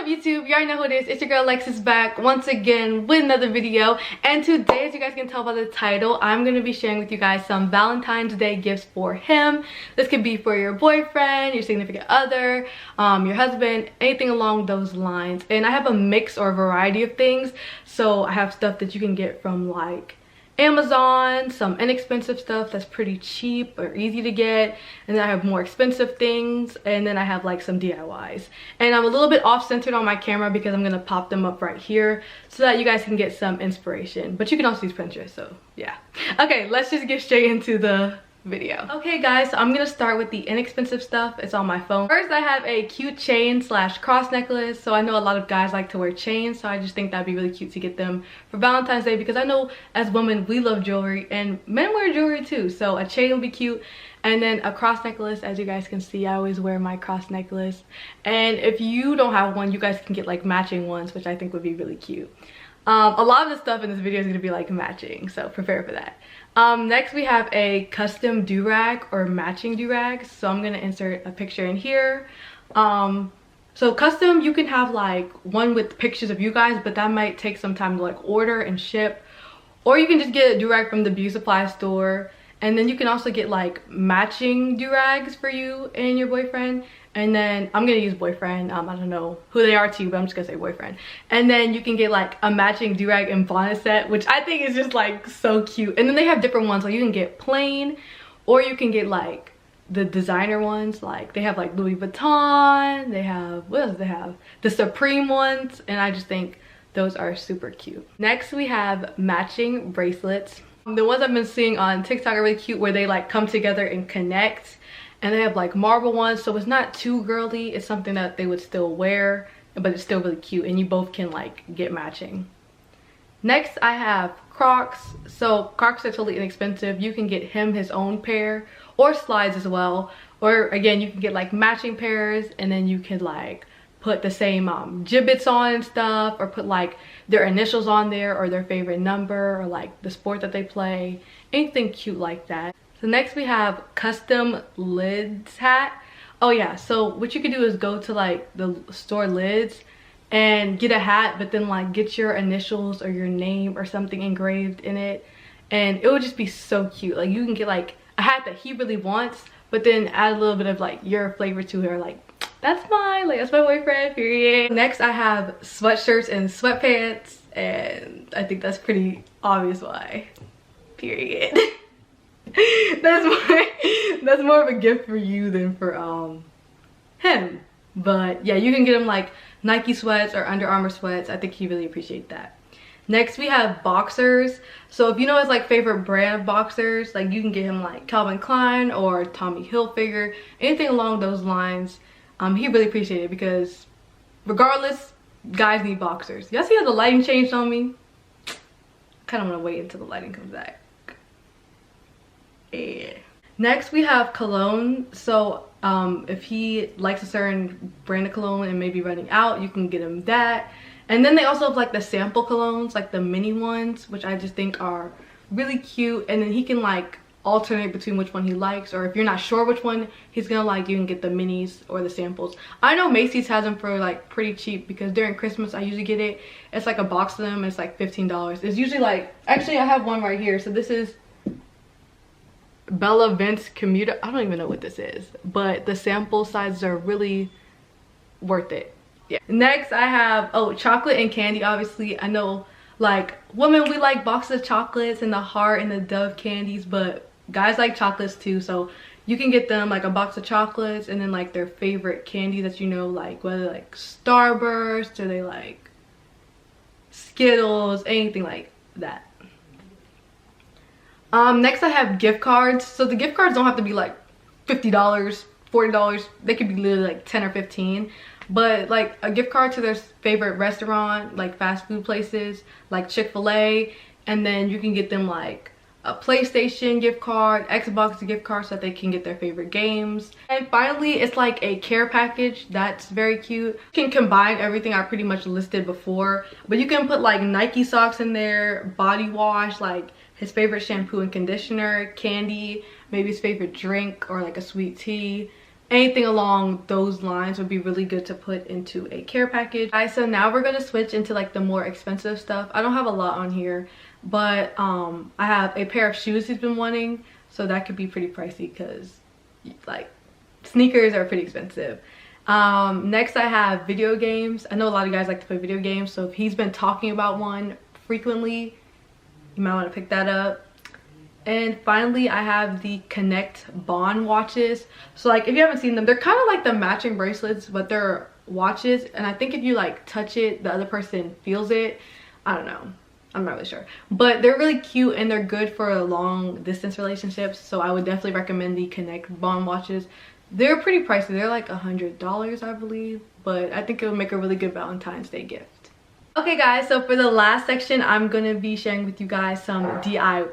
YouTube? You already know who it is. It's your girl Alexis back once again with another video. And today, as you guys can tell by the title, I'm going to be sharing with you guys some Valentine's Day gifts for him. This could be for your boyfriend, your significant other, your husband, anything along those lines. And I have a mix or a variety of things. So I have stuff that you can get from like Amazon, some inexpensive stuff that's pretty cheap or easy to get, and then I have more expensive things, and then I have like some DIYs. And I'm a little bit off centered on my camera because I'm gonna pop them up right here so that you guys can get some inspiration, but you can also use Pinterest, so yeah. Okay, let's just get straight into the video. Okay guys, so I'm gonna start with the inexpensive stuff. It's on my phone. First, I have a cute chain slash cross necklace. So I know a lot of guys like to wear chains, so I just think that'd be really cute to get them for Valentine's Day, because I know as women we love jewelry and men wear jewelry too. So a chain would be cute, and then a cross necklace. As you guys can see, I always wear my cross necklace, and if you don't have one, you guys can get like matching ones, which I think would be really cute. A lot of the stuff in this video is going to be like matching, so prepare for that. Next we have a custom do-rag or matching do-rags. So I'm going to insert a picture in here. So custom, you can have like one with pictures of you guys, but that might take some time to like order and ship. Or you can just get a do-rag from the beauty supply store. And then you can also get like matching do-rags for you and your boyfriend. And then I'm gonna use boyfriend. I don't know who they are to you, but I'm just gonna say boyfriend. And then you can get like a matching do-rag and bonnet set, which I think is just like so cute. And then they have different ones, like you can get plain, or you can get like the designer ones. Like they have like Louis Vuitton, they have, what else do they have? The Supreme ones, and I just think those are super cute. Next we have matching bracelets. The ones I've been seeing on TikTok are really cute, where they like come together and connect. And they have like marble ones, so it's not too girly. It's something that they would still wear, but it's still really cute, and you both can like get matching. Next I have Crocs. So Crocs are totally inexpensive. You can get him his own pair, or slides as well. Or again, you can get like matching pairs, and then you can like put the same gibbets on and stuff, or put like their initials on there, or their favorite number, or like the sport that they play. Anything cute like that. So next we have custom lids hat. Oh yeah, so what you can do is go to like the store Lids and get a hat, but then like get your initials or your name or something engraved in it, and it would just be so cute. Like you can get like a hat that he really wants, but then add a little bit of like your flavor to it, like that's mine, like that's my boyfriend, period. Next I have sweatshirts and sweatpants, and I think that's pretty obvious why, period. That's more of a gift for you than for him. But yeah, you can get him like Nike sweats or Under Armour sweats. I think he really appreciate that. Next we have boxers. So if you know his like favorite brand of boxers, like you can get him like Calvin Klein or Tommy Hilfiger, anything along those lines. He really appreciate it, because regardless, guys need boxers. Y'all see how the lighting changed on me? Kind of want to wait until the lighting comes back. Yeah. Next we have cologne. So if he likes a certain brand of cologne and maybe running out, you can get him that. And then they also have like the sample colognes, like the mini ones, which I just think are really cute. And then he can like alternate between which one he likes, or if you're not sure which one he's gonna like, you can get the minis or the samples. I know Macy's has them for like pretty cheap, because during Christmas I usually get it. It's like a box of them. It's like $15. It's usually like, actually I have one right here. So this is Bella Vince Commuter. I don't even know what this is, but the sample sizes are really worth it. Yeah. Next I have, oh, chocolate and candy. Obviously I know like women, we like boxes of chocolates and the heart and the Dove candies, but guys like chocolates too. So you can get them like a box of chocolates, and then like their favorite candy that you know, like whether like Starburst or they like Skittles, anything like that. Next I have gift cards. So the gift cards don't have to be like $50, $40. They could be literally like 10 or 15. But like a gift card to their favorite restaurant, like fast food places, like Chick-fil-A. And then you can get them like a PlayStation gift card, Xbox gift card, so that they can get their favorite games. And finally, it's like a care package. That's very cute. You can combine everything I pretty much listed before, but you can put like Nike socks in there, body wash, like his favorite shampoo and conditioner, candy, maybe his favorite drink or like a sweet tea, anything along those lines would be really good to put into a care package. Guys, so now we're gonna switch into like the more expensive stuff. I don't have a lot on here, but I have a pair of shoes he's been wanting, so that could be pretty pricey because like sneakers are pretty expensive. Next I have video games. I know a lot of you guys like to play video games, so if he's been talking about one frequently, you might want to pick that up. And finally I have the Connect Bond watches. So like if you haven't seen them, they're kind of like the matching bracelets, but they're watches, and I think if you like touch it, the other person feels it. I don't know, I'm not really sure, but they're really cute and they're good for long distance relationships, so I would definitely recommend the Connect Bond watches. They're pretty pricey, they're like $100 I believe, but I think it would make a really good Valentine's Day gift. Okay guys, so for the last section I'm gonna be sharing with you guys some DIY.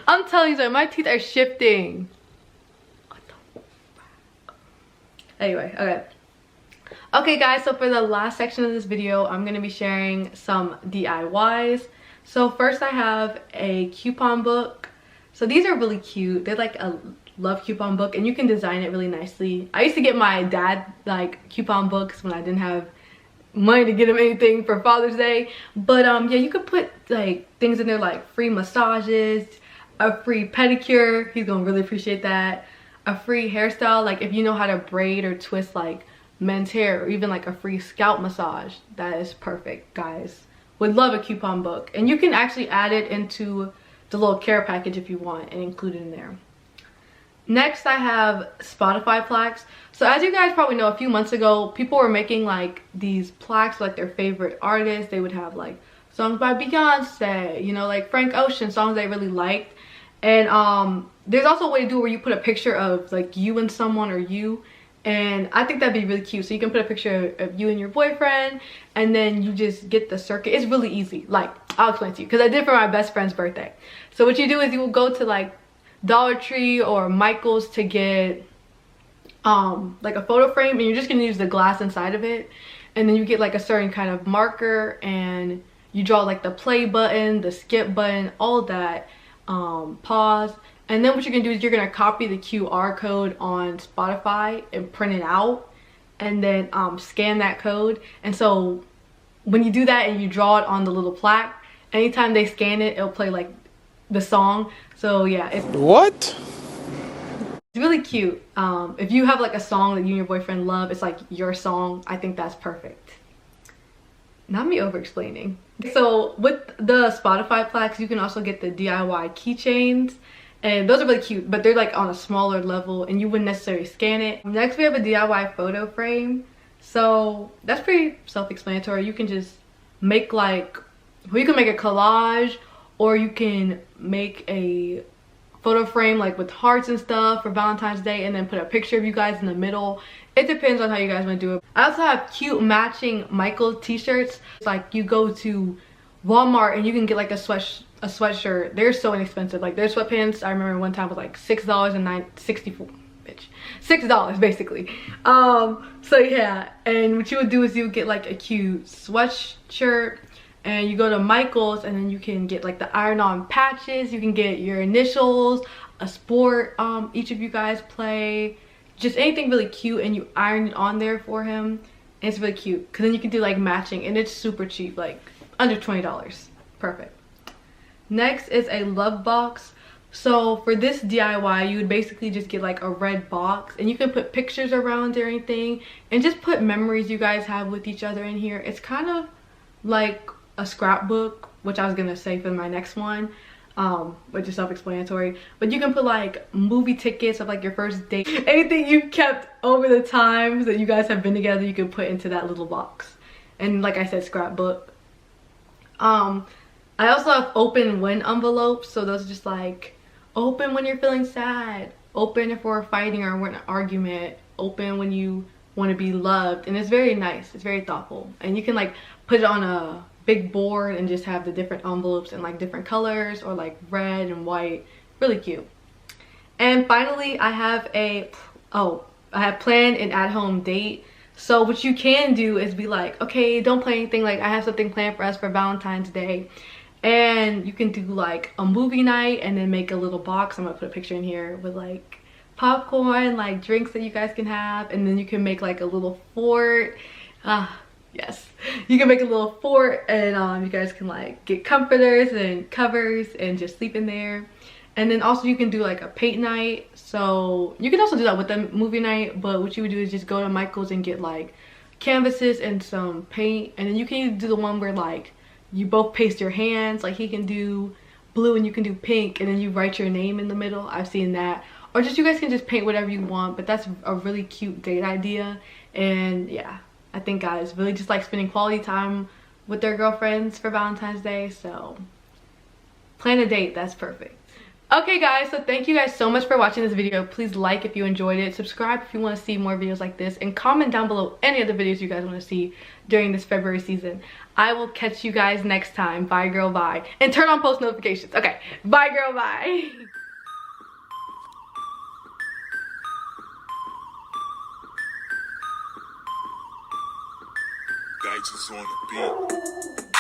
I'm telling you, so my teeth are shifting. Anyway, okay guys, so for the last section of this video I'm gonna be sharing some DIYs. So first I have a coupon book. So these are really cute. They're like a love coupon book, and you can design it really nicely. I used to get my dad like coupon books when I didn't have money to get him anything for Father's Day, but yeah, you could put like things in there like free massages, a free pedicure, he's gonna really appreciate that, a free hairstyle, like if you know how to braid or twist like men's hair, or even like a free scalp massage. That is perfect, guys. Would love a coupon book, and you can actually add it into the little care package if you want and include it in there. Next I have Spotify plaques. So as you guys probably know, a few months ago people were making like these plaques like their favorite artists. They would have like songs by Beyonce, you know, like Frank Ocean, songs they really liked. And there's also a way to do it where you put a picture of like you and someone, or you, and I think that'd be really cute. So you can put a picture of you and your boyfriend, and then you just get the circuit. It's really easy. Like I'll explain to you because I did for my best friend's birthday. So what you do is you will go to like Dollar Tree or Michael's to get like a photo frame, and you're just gonna use the glass inside of it, and then you get like a certain kind of marker and you draw like the play button, the skip button, all of that, pause, and then what you're gonna do is you're gonna copy the QR code on Spotify and print it out, and then scan that code. And so when you do that and you draw it on the little plaque, anytime they scan it, it'll play like the song. So yeah, it's really cute. If you have like a song that you and your boyfriend love, it's like your song, I think that's perfect. Not me over explaining. So with the Spotify plaques, you can also get the DIY keychains, and those are really cute, but they're like on a smaller level and you wouldn't necessarily scan it. Next we have a DIY photo frame. So that's pretty self-explanatory. You can just make like, well, you can make a collage, or you can make a photo frame like with hearts and stuff for Valentine's Day, and then put a picture of you guys in the middle. It depends on how you guys want to do it. I also have cute matching Michael t-shirts. It's like you go to Walmart and you can get like a sweatshirt. They're so inexpensive. Like their sweatpants, I remember one time was like $6 basically. So yeah, and what you would do is you would get like a cute sweatshirt, and you go to Michael's and then you can get like the iron-on patches. You can get your initials, a sport each of you guys play, just anything really cute, and you iron it on there for him, and it's really cute because then you can do like matching, and it's super cheap, like under $20. Perfect. Next is a love box. So for this DIY, you would basically just get like a red box, and you can put pictures around or anything, and just put memories you guys have with each other in here. It's kind of like a scrapbook, which I was gonna say for my next one, which is self-explanatory, but you can put like movie tickets of like your first date, anything you've kept over the times that you guys have been together, you can put into that little box. And like I said, scrapbook. I also have open when envelopes. So those are just like open when you're feeling sad, open if we're fighting or we're in an argument, open when you want to be loved. And it's very nice, it's very thoughtful, and you can like put it on a big board and just have the different envelopes in like different colors, or like red and white. Really cute. And finally I have I have planned an at-home date. So what you can do is be like, okay, don't plan anything, like I have something planned for us for Valentine's Day, And you can do like a movie night and then make a little box. I'm gonna put a picture in here with like popcorn, like drinks that you guys can have, and then you can make like a little fort. Yes, you can make a little fort, and you guys can like get comforters and covers and just sleep in there. And then also you can do like a paint night. So you can also do that with the movie night, but what you would do is just go to Michael's and get like canvases and some paint, and then you can do the one where like you both paste your hands. Like he can do blue and you can do pink, and then you write your name in the middle. I've seen that. Or just you guys can just paint whatever you want, but that's a really cute date idea. And yeah, I think guys really just like spending quality time with their girlfriends for Valentine's Day. So plan a date, that's perfect. Okay guys, so thank you guys so much for watching this video. Please like if you enjoyed it, subscribe if you want to see more videos like this, and comment down below any other videos you guys want to see during this February season. I will catch you guys next time. Bye girl, bye. And turn on post notifications. Okay, bye girl, bye. Dice is on the beat.